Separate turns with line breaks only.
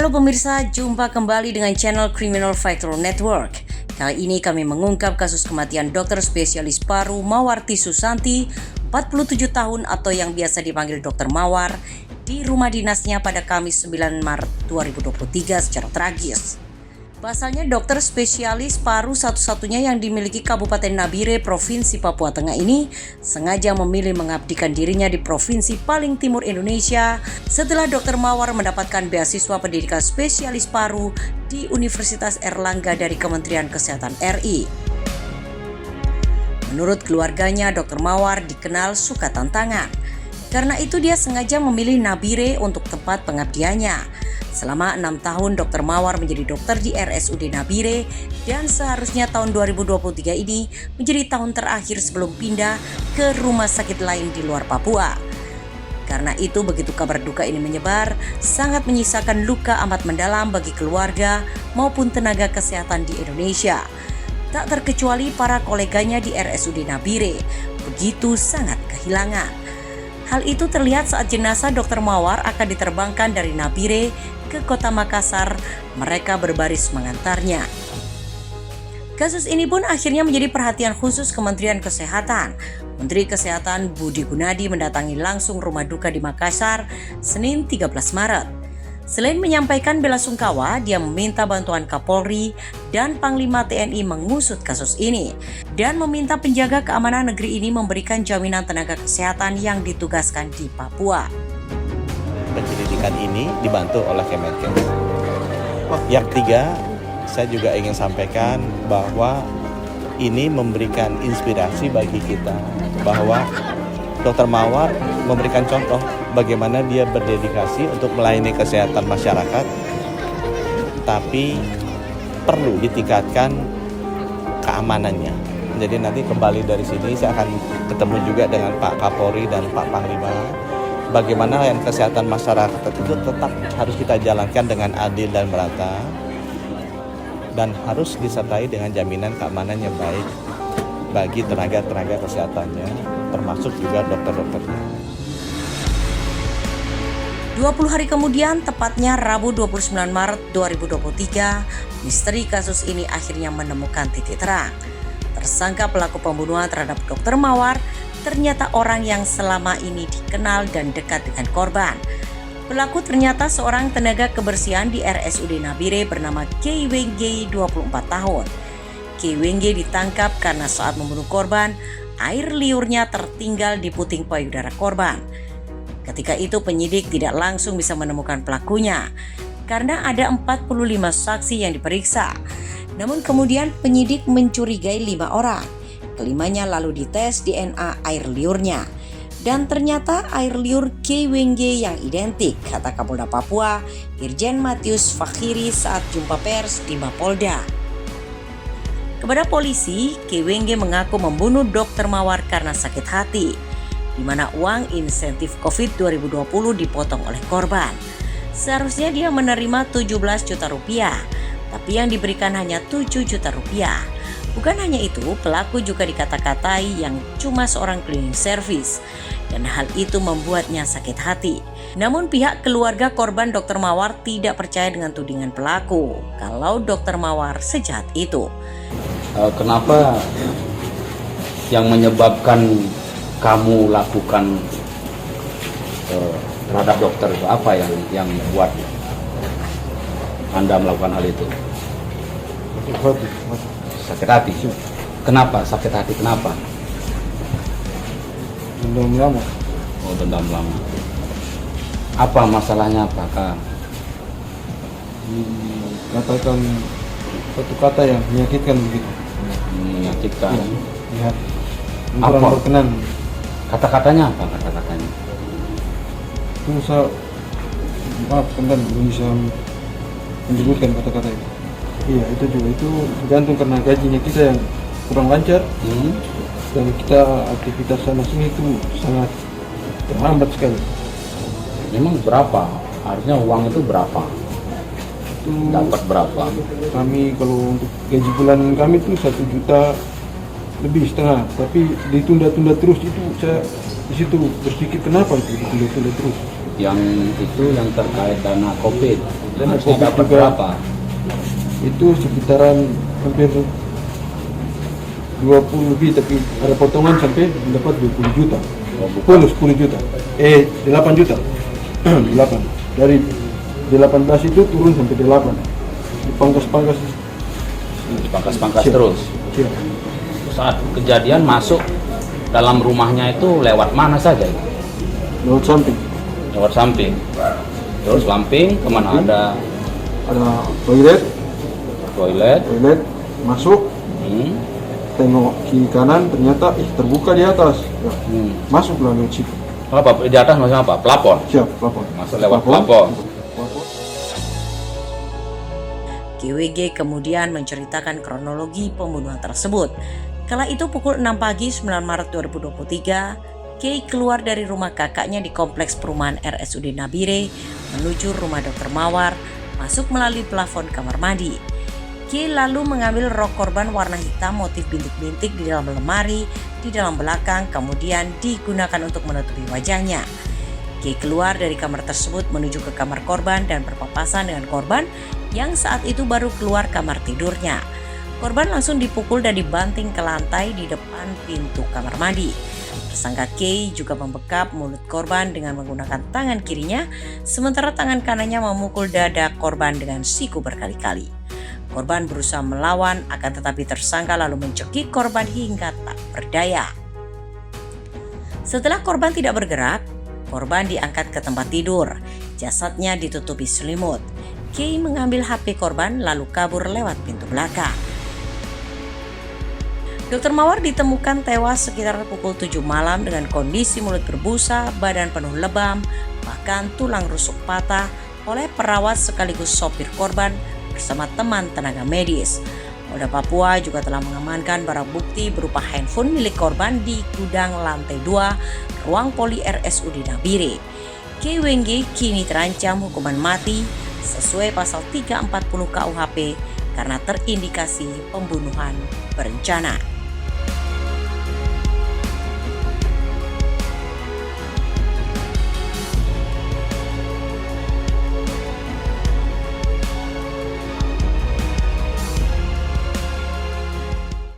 Halo pemirsa, jumpa kembali dengan channel Criminal Factor Network. Kali ini kami mengungkap kasus kematian dokter spesialis paru Mawarti Susanti, 47 tahun atau yang biasa dipanggil Dokter Mawar, di rumah dinasnya pada Kamis 9 Maret 2023 secara tragis. Pasalnya dokter spesialis paru satu-satunya yang dimiliki Kabupaten Nabire, Provinsi Papua Tengah ini sengaja memilih mengabdikan dirinya di provinsi paling timur Indonesia setelah Dokter Mawar mendapatkan beasiswa pendidikan spesialis paru di Universitas Erlangga dari Kementerian Kesehatan RI. Menurut keluarganya, Dokter Mawar dikenal suka tantangan. Karena itu dia sengaja memilih Nabire untuk tempat pengabdiannya. Selama 6 tahun Dokter Mawar menjadi dokter di RSUD Nabire dan seharusnya tahun 2023 ini menjadi tahun terakhir sebelum pindah ke rumah sakit lain di luar Papua. Karena itu begitu kabar duka ini menyebar, sangat menyisakan luka amat mendalam bagi keluarga maupun tenaga kesehatan di Indonesia. Tak terkecuali para koleganya di RSUD Nabire, begitu sangat kehilangan. Hal itu terlihat saat jenazah Dokter Mawar akan diterbangkan dari Nabire ke kota Makassar, mereka berbaris mengantarnya. Kasus ini pun akhirnya menjadi perhatian khusus Kementerian Kesehatan. Menteri Kesehatan Budi Gunadi mendatangi langsung rumah duka di Makassar, Senin 13 Maret. Selain menyampaikan belasungkawa, dia meminta bantuan Kapolri dan Panglima TNI mengusut kasus ini dan meminta penjaga keamanan negeri ini memberikan jaminan tenaga kesehatan yang ditugaskan di Papua.
Penyelidikan ini dibantu oleh Kemenkes. Yang ketiga, saya juga ingin sampaikan bahwa ini memberikan inspirasi bagi kita bahwa Dokter Mawar memberikan contoh bagaimana dia berdedikasi untuk melayani kesehatan masyarakat, tapi perlu ditingkatkan keamanannya. Jadi nanti kembali dari sini saya akan ketemu juga dengan Pak Kapolri dan Pak Panglima. Bagaimana layanan kesehatan masyarakat itu tetap harus kita jalankan dengan adil dan merata, dan harus disertai dengan jaminan keamanan yang baik bagi tenaga-tenaga kesehatannya, termasuk juga dokter-dokternya.
20 hari kemudian, tepatnya Rabu 29 Maret 2023, misteri kasus ini akhirnya menemukan titik terang. Tersangka pelaku pembunuhan terhadap Dokter Mawar ternyata orang yang selama ini dikenal dan dekat dengan korban. Pelaku ternyata seorang tenaga kebersihan di RSUD Nabire bernama Kei Wenge, 24 tahun. Kei Wenge ditangkap karena saat membunuh korban, air liurnya tertinggal di puting payudara korban. Ketika itu penyidik tidak langsung bisa menemukan pelakunya karena ada 45 saksi yang diperiksa. Namun kemudian penyidik mencurigai 5 orang. Kelimanya lalu dites DNA air liurnya. Dan ternyata air liur Kei Wenge yang identik, kata Kapolda Papua, Irjen Matius Fakhiri saat jumpa pers di Mapolda. Kepada polisi, Kei Wenge mengaku membunuh Dokter Mawar karena sakit hati, di mana uang insentif COVID 2020 dipotong oleh korban. Seharusnya dia menerima 17 juta rupiah, tapi yang diberikan hanya 7 juta rupiah. Bukan hanya itu, pelaku juga dikata-katai yang cuma seorang cleaning service, dan hal itu membuatnya sakit hati. Namun pihak keluarga korban Dokter Mawar tidak percaya dengan tudingan pelaku kalau Dokter Mawar sejahat itu.
Kenapa yang menyebabkan kamu lakukan terhadap dokter itu, apa yang buat Anda melakukan hal itu? Sakit hati. Kenapa sakit hati? Kenapa?
Dendam lama.
Oh, dendam lama. Apa masalahnya, apakah
Katakan satu kata yang menyakitkan begitu.
menyakitkan?
Lihat.
Apa?
Kurang berkenan.
Kata-katanya apa? Kata-katanya?
Itu saya maafkan dan belum bisa menyebutkan kata-kata itu. Iya, itu juga itu tergantung karena gajinya kita yang kurang lancar, dan kita aktivitas sana sini itu sangat terhambat sekali.
Memang berapa? Harusnya uang itu berapa?
Itu
Dapat berapa?
kami kalau untuk gaji bulanan kami itu 1 juta lebih setengah, tapi ditunda-tunda terus. Itu saya di situ berpikir kenapa itu ditunda-tunda terus.
Yang itu yang terkait dana COVID. Harusnya
Covid
dapat
juga
berapa?
itu sekitaran hampir 20 lebih, tapi ada potongan sampai mendapat 20 juta. 10 juta. 8 juta. 8. Dari 18 itu turun sampai 8. Dipangkas-pangkas.
Pangkas-pangkas
Siap.
terus.
Siap.
Saat kejadian masuk dalam rumahnya itu lewat mana saja?
Lewat samping.
Lewat samping. Terus lamping kemana? Ada
Ada toilet,
toilet.
masuk, tengok kiri kanan, ternyata terbuka di atas. Ya, masuklah lewat situ.
Apa di atas maksudnya apa? Pelapon.
Siap, pelapon.
Masuk lewat pelapon.
GWG kemudian menceritakan kronologi pembunuhan tersebut. Kala itu pukul 6 pagi 9 Maret 2023, Kay keluar dari rumah kakaknya di kompleks perumahan RSUD Nabire menuju rumah Dr. Mawar, masuk melalui plafon kamar mandi. Kay lalu mengambil rok korban warna hitam motif bintik-bintik di dalam lemari di dalam belakang, kemudian digunakan untuk menutupi wajahnya. Kay keluar dari kamar tersebut menuju ke kamar korban dan berpapasan dengan korban yang saat itu baru keluar kamar tidurnya. Korban langsung dipukul dan dibanting ke lantai di depan pintu kamar mandi. Tersangka Kay juga membekap mulut korban dengan menggunakan tangan kirinya, sementara tangan kanannya memukul dada korban dengan siku berkali-kali. Korban berusaha melawan, akan tetapi tersangka lalu mencekik korban hingga tak berdaya. Setelah korban tidak bergerak, korban diangkat ke tempat tidur. Jasadnya ditutupi selimut. Kay mengambil HP korban lalu kabur lewat pintu belakang. Dr. Mawar ditemukan tewas sekitar pukul 7 malam dengan kondisi mulut berbusa, badan penuh lebam, bahkan tulang rusuk patah oleh perawat sekaligus sopir korban bersama teman tenaga medis. Polda Papua juga telah mengamankan barang bukti berupa handphone milik korban di gudang lantai 2 ruang poli RSUD Nabire. Kay Wenge kini terancam hukuman mati sesuai pasal 340 KUHP karena terindikasi pembunuhan berencana.